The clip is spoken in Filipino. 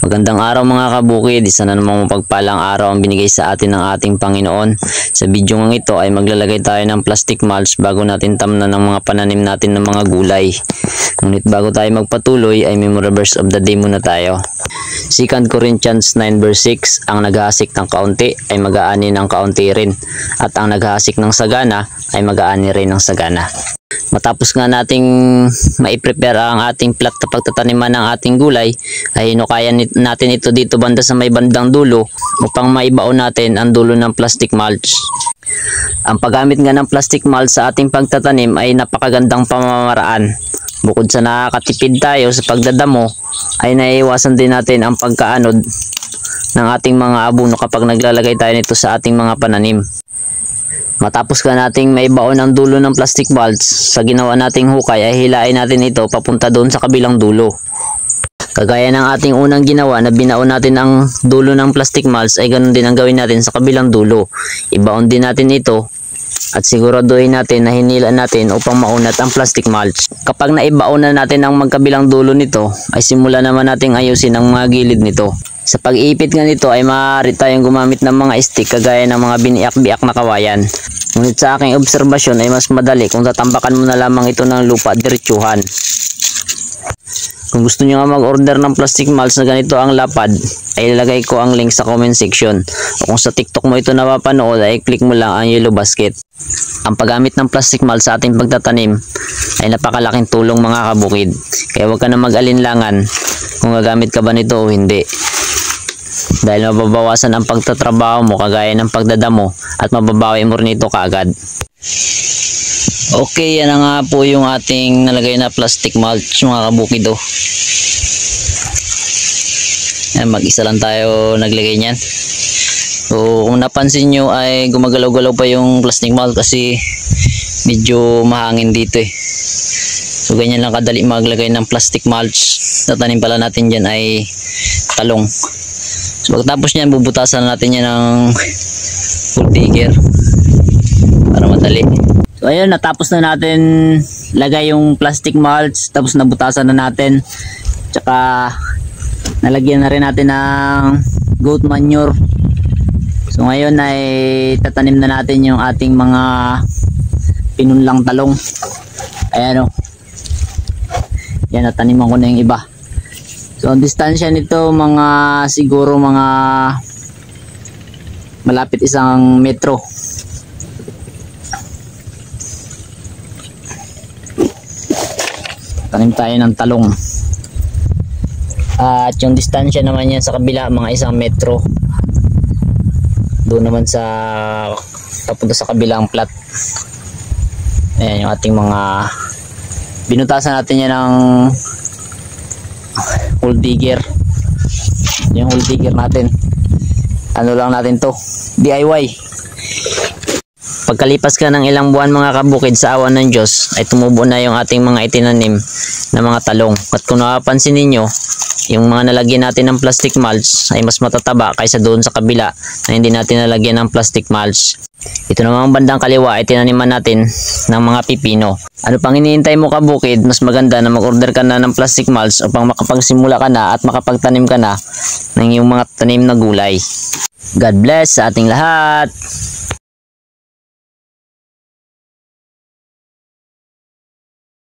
Magandang araw mga kabukid, isa na namang mapagpalang araw ang binigay sa atin ng ating Panginoon. Sa video ng ito ay maglalagay tayo ng plastic mulch bago natin tamnan ng mga pananim natin ng mga gulay. Ngunit bago tayo magpatuloy ay memory verse of the day muna tayo. 2 Corinthians 9 verse 6, ang naghahasik ng kaunti ay mag-aani ng kaunti rin, at ang naghahasik ng sagana ay mag-aani rin ng sagana. Matapos nga nating maiprepare ang ating plot na pagtataniman ng ating gulay, ay hinukayan natin ito dito banda sa may bandang dulo upang maibaon natin ang dulo ng plastic mulch. Ang paggamit nga ng plastic mulch sa ating pagtatanim ay napakagandang pamamaraan. Bukod sa nakakatipid tayo sa pagdadamo, ay naiiwasan din natin ang pagkaanod ng ating mga abono kapag naglalagay tayo nito sa ating mga pananim. Matapos ka nating maibaon ang dulo ng plastic mulch, sa ginawa nating hukay ay hilain natin ito papunta doon sa kabilang dulo. Kagaya ng ating unang ginawa na binaon natin ang dulo ng plastic mulch, ay ganun din ang gawin natin sa kabilang dulo. Ibaon din natin ito at siguraduhin natin na hinila natin upang maunat ang plastic mulch. Kapag naibaon na natin ang magkabilang dulo nito, ay simula naman nating ayusin ang mga gilid nito. Sa pag-iipit nga nito ay maaari tayong gumamit ng mga stick kagaya ng mga biniak-biak na kawayan. Ngunit sa aking obserbasyon ay mas madali kung tatambakan mo na lamang ito ng lupa diretsuhan. Kung gusto nyo nga mag-order ng plastic mulch na ganito ang lapad, ay ilalagay ko ang link sa comment section. O kung sa TikTok mo ito napapanood, ay click mo lang ang yellow basket. Ang paggamit ng plastic mulch sa ating pagtatanim ay napakalaking tulong mga kabukid. Kaya huwag ka na mag-alinlangan kung gagamit ka ba nito o hindi. Dahil mababawasan ang pagtatrabaho mo kagaya ng pagdadamo at mababawi mo rin ito kaagad. Okay, yan na nga po yung ating nalagay na plastic mulch mga kabukido. Yan, mag-isa lang tayo naglagay niyan. So kung napansin nyo ay gumagalaw-galaw pa yung plastic mulch kasi medyo mahangin dito eh. So ganyan lang kadali maglagay ng plastic mulch. Tatanim pala natin dyan ay talong. So pagtapos niyan, bubutasan natin yan ng full digger para madali. So ayun, natapos na natin lagay yung plastic mulch, tapos nabutasan na natin. Tsaka nalagyan na rin natin ng goat manure. So ngayon ay tatanim na natin yung ating mga pinunlang talong. Ayan o. Yan, nataniman ko na yung iba. So ang distansya nito siguro mga malapit 1 metro. Tanim tayo ng talong. At yung distansya naman yan sa kabila mga 1 metro. Doon naman sa papunta sa kabilang plat. Ayan yung ating mga binutasan natin yan ng hole digger. Yung hole digger natin, ano lang natin to, DIY. Pagkalipas ka ng ilang buwan mga kabukid, sa awan ng Diyos ay tumubo na yung ating mga itinanim na mga talong. At kung napapansin ninyo, yung mga nalagyan natin ng plastic mulch ay mas matataba kaysa doon sa kabila na hindi natin nalagyan ng plastic mulch. Ito namang bandang kaliwa ay tinaniman natin ng mga pipino. Ano pang iniintay mo kabukid? Mas maganda na mag-order ka na ng plastic mulch upang makapagsimula ka na at makapagtanim ka na ng iyong mga tanim na gulay. God bless sa ating lahat!